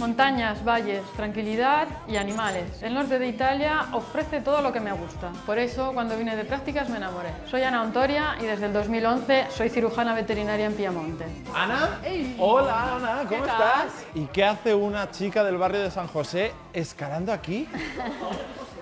Montañas, valles, tranquilidad y animales. El norte de Italia ofrece todo lo que me gusta. Por eso, cuando vine de prácticas me enamoré. Soy Ana Ontoria y desde el 2011 soy cirujana veterinaria en Piamonte. ¿Ana? Hey. Hola, Ana, ¿cómo ¿Qué estás? tal? ¿Y qué hace una chica del barrio de San José escalando aquí?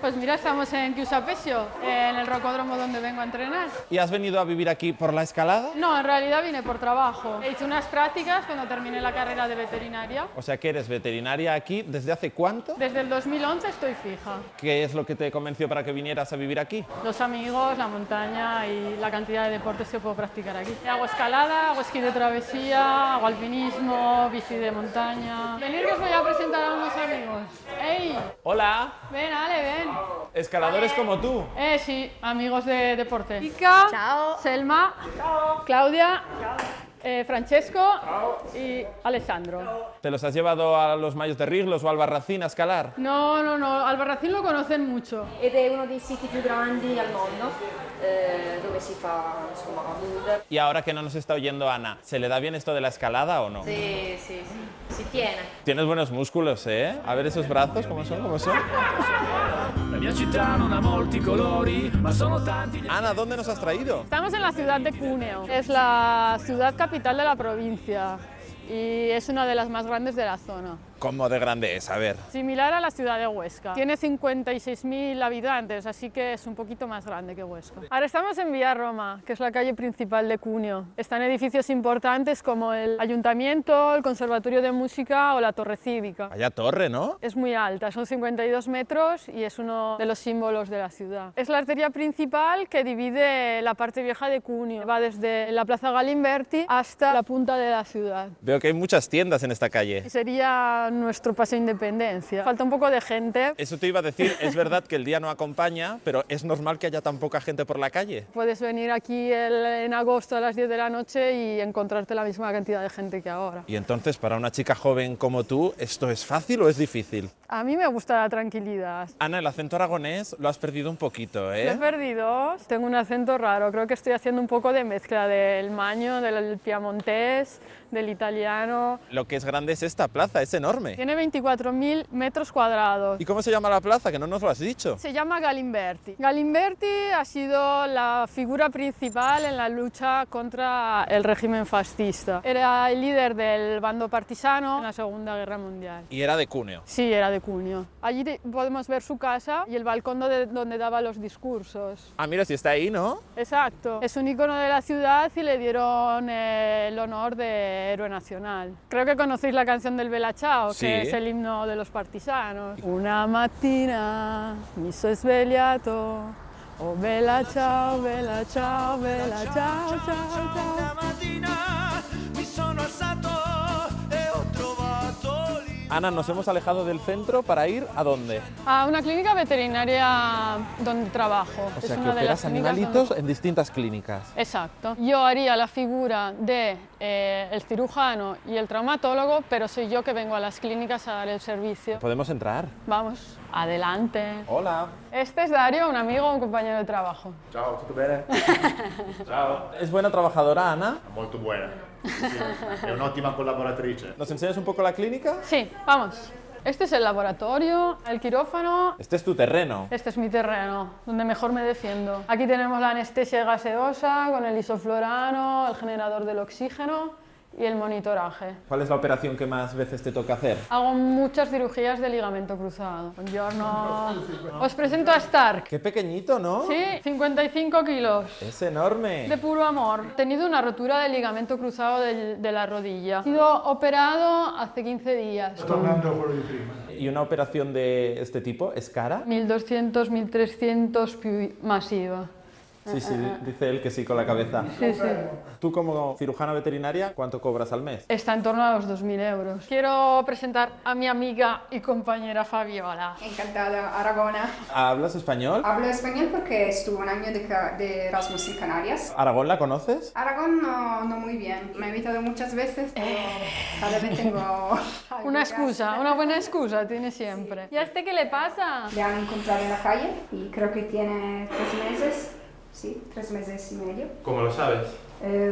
Pues mira, estamos en Chiusapesio, en el rocódromo donde vengo a entrenar. ¿Y has venido a vivir aquí por la escalada? No, en realidad vine por trabajo. Hice unas prácticas cuando terminé la carrera de veterinaria. O sea que eres veterinaria aquí, ¿desde hace cuánto? Desde el 2011 estoy fija. ¿Qué es lo que te convenció para que vinieras a vivir aquí? Los amigos, la montaña y la cantidad de deportes que puedo practicar aquí. Hago escalada, hago esquí de travesía, hago alpinismo, bici de montaña. Venid que os voy a presentar a unos amigos. ¡Ey! Hola, Ven, Ale, ven. escaladores como tú. Sí, amigos de deporte. Ica, Ciao. Selma, Claudia, Francesco y Alessandro. ¿Te los has llevado a los Mayos de Riglos o al Albarracín a escalar? No, Albarracín lo conocen mucho. Ed è uno dei siti più grandi al mondo, dove si fa insomma nude. Y ahora que no nos está oyendo Ana, ¿se le da bien esto de la escalada o no? Sì, sì, sì, si tiene. Tienes buenos músculos, ¿eh? A ver esos brazos, ¿cómo son? ¿Cómo son? La mia città non ha molti colori, ma sono tanti. Ana, ¿dónde nos has traído? Estamos en la ciudad de Cuneo. Es la ciudad capital de la provincia y es una de las más grandes de la zona. ¿Cómo de grande es? A ver. Similar a la ciudad de Huesca. Tiene 56.000 habitantes, así que es un poquito más grande que Huesca. Ahora estamos en Vía Roma, que es la calle principal de Cuneo. Están edificios importantes como el Ayuntamiento, el Conservatorio de Música o la Torre Cívica. Vaya torre, ¿no? Es muy alta, son 52 metros y es uno de los símbolos de la ciudad. Es la arteria principal que divide la parte vieja de Cuneo. Va desde la Plaza Galimberti hasta la punta de la ciudad. Veo que hay muchas tiendas en esta calle. Sería nuestro paseo Independencia. Falta un poco de gente. Eso te iba a decir, es verdad que el día no acompaña, pero es normal que haya tan poca gente por la calle. Puedes venir aquí en agosto a las 10 de la noche y encontrarte la misma cantidad de gente que ahora. Y entonces, para una chica joven como tú, ¿esto es fácil o es difícil? A mí me gusta la tranquilidad. Ana, el acento aragonés lo has perdido un poquito, Lo he ¿eh? perdido, tengo un acento raro, creo que estoy haciendo un poco de mezcla del maño, del piamontés, del italiano. Lo que es grande es esta plaza, es enorme. Tiene 24.000 metros cuadrados. ¿Y cómo se llama la plaza? Que no nos lo has dicho. Se llama Galimberti. Galimberti ha sido la figura principal en la lucha contra el régimen fascista. Era el líder del bando partisano en la Segunda Guerra Mundial. Y era de Cuneo. Sí, era de Cuneo. Allí podemos ver su casa y el balcón donde daba los discursos. Ah, mira, si está ahí, ¿no? Exacto. Es un icono de la ciudad y le dieron el honor de héroe nacional. Creo que conocéis la canción del Bella Ciao, Sí. que es el himno de los partisanos. Una mattina mi sono svegliato, oh bella ciao, bella ciao, bella ciao, ciao, ciao. Una mattina mi sono alzato e ho trovato lì. Ana, nos hemos alejado del centro para ir ¿a dónde? A una clínica veterinaria donde trabajo. O Es sea, que una de las operas clínicas animalitos donde- en distintas clínicas. Exacto. Yo haría la figura de el cirujano y el traumatólogo, pero soy yo que vengo a las clínicas a dar el servicio. ¿Podemos entrar? Vamos, adelante. Hola. Este es Dario, un amigo, un compañero de trabajo. Ciao, tutto bene? Ciao. ¿Es buena trabajadora, Ana? Molto buona. È un'ottima collaboratrice. ¿Nos enseñas un poco la clínica? Sí, vamos. Este es el laboratorio, el quirófano. Este es tu terreno. Este es mi terreno, donde mejor me defiendo. Aquí tenemos la anestesia gaseosa con el isoflorano, el generador del oxígeno y el monitoraje. ¿Cuál es la operación que más veces te toca hacer? Hago muchas cirugías de ligamento cruzado. Buongiorno. Os presento a Stark. Qué pequeñito, ¿no? Sí, 55 kilos. Es enorme. De puro amor. He tenido una rotura del ligamento cruzado de la rodilla. He sido operado hace 15 días. Tornando a quello di prima. ¿Y una operación de este tipo es cara? 1.200, 1.300 più masiva. Sí, sí, dice él que sí con la cabeza. Sí, sí. Tú como cirujana veterinaria, ¿cuánto cobras al mes? Está en torno a los 2.000 euros. Quiero presentar a mi amiga y compañera Fabiola. Encantada, Aragona. ¿Hablas español? Hablo español porque estuve un año de Erasmus en Canarias. ¿Aragón la conoces? Aragón no muy bien. Me he invitado muchas veces, pero cada vez tengo algo Una que excusa, hacer. una buena excusa tiene siempre. ¿Y a este qué le pasa? Le han encontrado en la calle y creo que tiene 3 meses. Sí, 3 meses y medio. ¿Cómo lo sabes?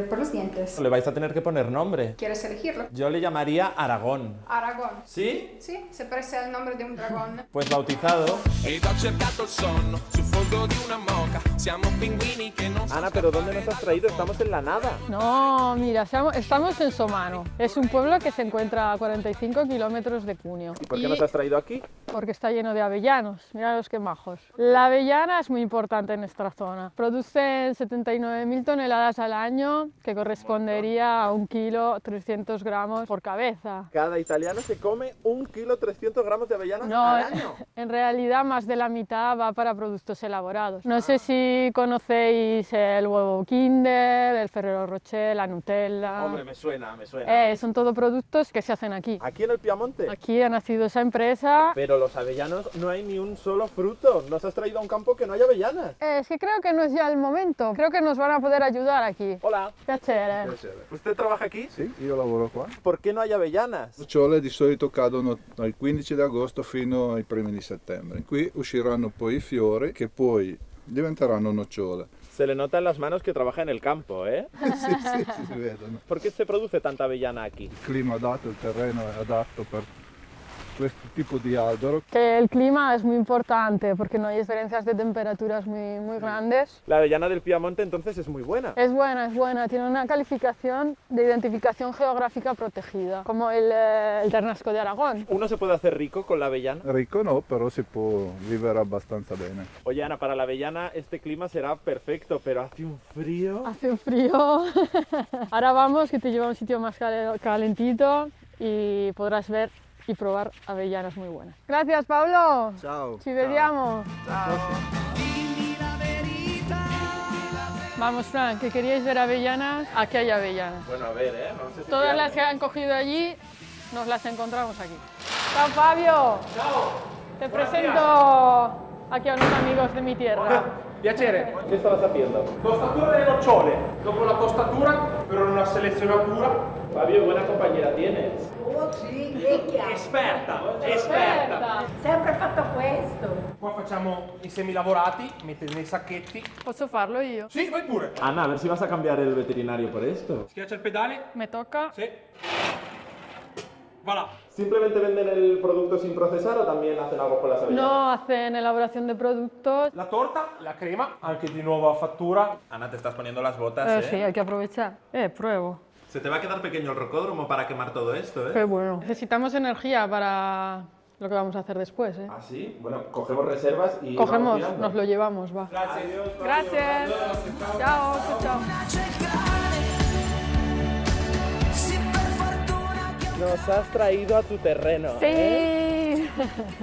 Por los dientes. Le vais a tener que poner nombre. ¿Quieres elegirlo? Yo le llamaría Aragón. Aragón. ¿Sí? Sí, se parece al nombre de un dragón. Pues bautizado. Ed ho cercato il sonno sul fondo di una moca. Siamo pinguini che non Ana, ¿pero dónde nos has traído? Estamos en la nada. No, mira, estamos en Somano. Es un pueblo que se encuentra a 45 kilómetros de Cuneo. ¿Y por qué nos has traído aquí? Porque está lleno de avellanos. Mira los que majos. La avellana es muy importante en esta zona. Producen 79.000 toneladas al año, que correspondería a 1 kilo 300 gramos por cabeza. Cada italiano se come 1 kilo 300 gramos de avellanas No, al año. en realidad más de la mitad va para productos elaborados. No sé si conocéis el huevo Kinder, el Ferrero Rocher, la Nutella. Hombre, me suena, me suena. Son todos productos que se hacen aquí. ¿Aquí en el Piamonte? Aquí ha nacido esa empresa. Pero los avellanos no hay ni un solo fruto. Nos has traído a un campo que no hay avellanas. Es que creo que no es ya el momento. Creo que nos van a poder ayudar aquí. Hola. Piacere. ¿Usted trabaja aquí? Sì, io lavoro qua. ¿Por qué no hay avellanas? Le nocciole di solito cadono dal 15 di agosto fino ai primi di settembre. Qui usciranno poi i fiori che poi diventeranno nocciole. Se le nota en las manos que trabaja en el campo, ¿eh? Sì, si vedono. ¿Por qué se produce tanta avellana aquí? Il clima adatto, il terreno è adatto per questo tipo di albero. Que el clima es muy importante porque no hay diferencias de temperaturas muy grandes. La avellana del Piamonte entonces es muy buena. Es buena. Tiene una calificación de identificación geográfica protegida, como el Ternasco de Aragón. ¿Uno se puede hacer rico con la avellana? Ricco no, però si può vivere abbastanza bene. Oye, Ana, para la avellana este clima será perfecto, pero hace un frío. Hace un frío. Ahora vamos, que te lleva a un sitio más calentito y podrás ver y probar avellanas muy buenas. Gracias, Pablo. Ciao. Ci vediamo. Vamos, Frank, que queríais ver avellanas. Aquí hay avellanas. Bueno, a ver, ¿eh? Vamos a Todas las que han cogido allí, nos las encontramos aquí. ¡Chao, Fabio! Ciao! Te presento aquí a unos amigos de mi tierra. Piacere. ¿Qué estabas haciendo? Tostatura delle nocciole. Dopo la tostatura, però in una selezionatura. Fabio, buena compañera tienes. Oh sì, vecchia. Esperta. Sempre fatto questo. Qua facciamo i semi lavorati, mettete nei sacchetti. Posso farlo io? Sì, vai pure. Ana, a ver si vas a cambiar el veterinario por esto. Schiaccia il pedale. Me toca. Sì. Voilà. ¿Simplemente venden el producto sin procesar o también hacen algo con las avellanas? No hacen elaboración de productos. La torta, la crema, anche di nuova fattura. Ana, te estás poniendo las botas, Sí, hay que aprovechar. Pruebo. Se te va a quedar pequeño el rocódromo para quemar todo esto, ¿eh? Qué bueno. Necesitamos energía para lo que vamos a hacer después, ¿eh? ¿Ah, sí? Bueno, cogemos reservas y Cogemos, vamos tirando. nos lo llevamos, va. Grazie. Gracias. Chao, chao. Nos has traído a tu terreno. Sí.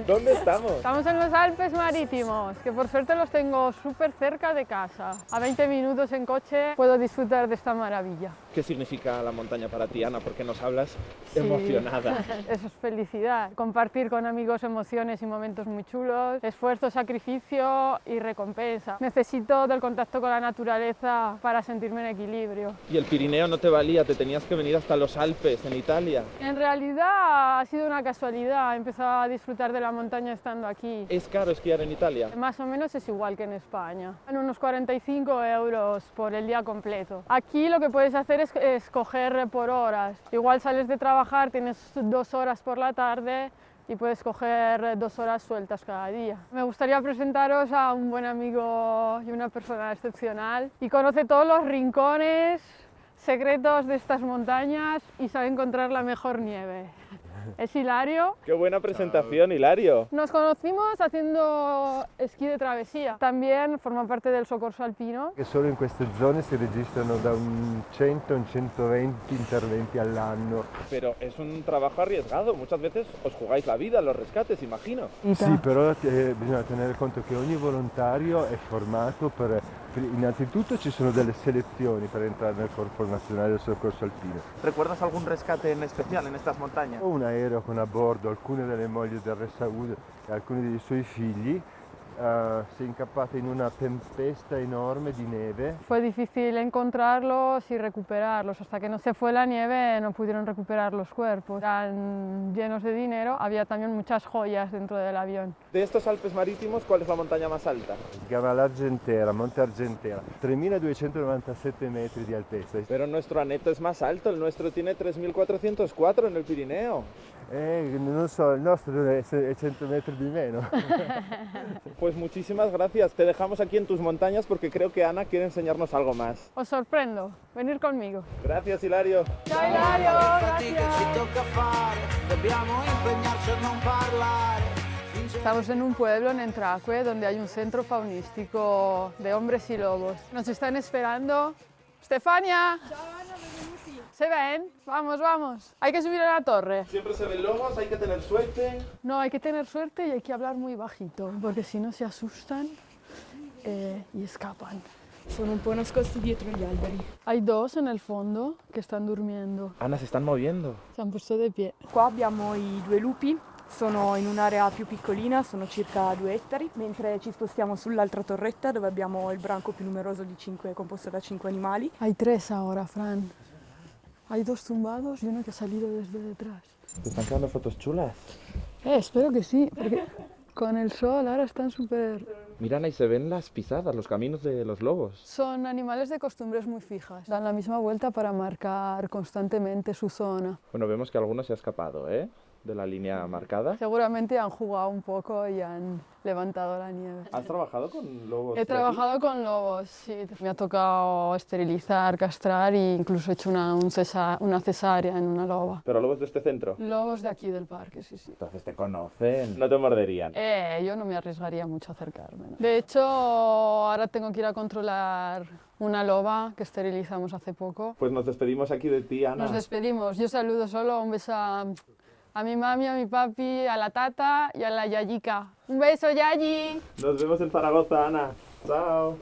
¿Dónde estamos? Estamos en los Alpes Marítimos, que por suerte los tengo súper cerca de casa. A 20 minutos en coche puedo disfrutar de esta maravilla. ¿Qué significa la montaña para ti, Ana? Porque nos hablas Sí. emocionada. Eso es felicidad. Compartir con amigos emociones y momentos muy chulos, esfuerzo, sacrificio y recompensa. Necesito del contacto con la naturaleza para sentirme en equilibrio. ¿Y el Pirineo no te valía? ¿Te tenías que venir hasta los Alpes, en Italia? En realidad ha sido una casualidad. He empezado a disfrutar de la montaña estando aquí. ¿Es caro esquiar en Italia? Más o menos es igual que en España. En unos 45 euros por el día completo. Aquí lo que puedes hacer es escoger por horas. Igual sales de trabajar, tienes 2 horas por la tarde y puedes coger 2 horas sueltas cada día. Me gustaría presentaros a un buen amigo y una persona excepcional y conoce todos los rincones secretos de estas montañas y sabe encontrar la mejor nieve. Es Hilario. ¡Qué buena presentación, Hilario! Nos conocimos haciendo esquí de travesía. También forma parte del soccorso alpino. Che solo in queste zone si registrano da un 100 a un 120 interventi all'anno. Pero es un trabajo arriesgado. Muchas veces os jugáis la vida, los rescates, imagino. Sì, però bisogna tenere conto che ogni volontario è formato per... Innanzitutto ci sono delle selezioni per entrare nel Corpo Nazionale del Soccorso Alpino. ¿Recuerdas algún rescate en especial en estas montañas? Un aereo con a bordo alcune delle mogli del re Saud e alcuni dei suoi figli si è incappata in una tempesta enorme di neve. Fue difícil encontrarlos y recuperarlos. Hasta que no se fue la nieve no pudieron recuperar los cuerpos. Eran llenos de dinero, había también muchas joyas dentro del avión. De estos Alpes marítimos, ¿cuál es la montaña más alta? Si chiama l'Argentera, Monte Argentera, 3.297 metri di altezza. Pero nuestro Aneto es más alto, el nuestro tiene 3.404 en el Pirineo. Non so, il nostro è 100 metri di meno. Pues muchísimas gracias, te dejamos aquí en tus montañas porque creo que Ana quiere enseñarnos algo más. Os sorprendo, venir conmigo. Gracias, Hilario. Ciao Hilario, gracias. Dobbiamo impegnarci a non parlare. Estamos en un pueblo, en Entracue, donde hay un centro faunístico de hombres y lobos. Nos están esperando. ¡Stefania! ¿Se ven? Vamos, vamos. Hay que subir a la torre. Siempre se ven lobos, hay que tener suerte. No, hay que tener suerte y hay que hablar muy bajito, porque si no se asustan y escapan. Sono un po' nascosti dietro gli alberi. Hay dos en el fondo que están durmiendo. Ana, se están moviendo. Se han puesto de pie. Qua abbiamo i 2 lupi. Sono in un'area più piccolina, sono circa 2 ettari, mentre ci spostiamo sull'altra torretta dove abbiamo il branco più numeroso composto da 5 animali. Hay 3 ahora, Fran. Hay 2 tumbados y uno que ha salido desde detrás. ¿Te están quedando fotos chulas? Espero que sí, porque con el sol ahora están súper... Mira, Ana, y se ven las pisadas, los caminos de los lobos. Son animales de costumbres muy fijas. Dan la misma vuelta para marcar constantemente su zona. Bueno, vemos que alguno se ha escapado, ¿eh? De la línea marcada. Seguramente han jugado un poco y han levantado la nieve. ¿Has trabajado con lobos? He trabajado con lobos, sí. Me ha tocado esterilizar, castrar e incluso he hecho una cesárea en una loba. ¿Pero lobos de este centro? Lobos de aquí del parque, sí, sí. Entonces te conocen. No te morderían. Yo no me arriesgaría mucho a acercarme, ¿no? De hecho, ahora tengo que ir a controlar una loba que esterilizamos hace poco. Pues nos despedimos aquí de ti, Ana. Nos despedimos. Yo saludo solo, un beso a mi mami, a mi papi, a la tata y a la yayica. Un beso, Yayi. Nos vemos en Zaragoza, Ana. Chao.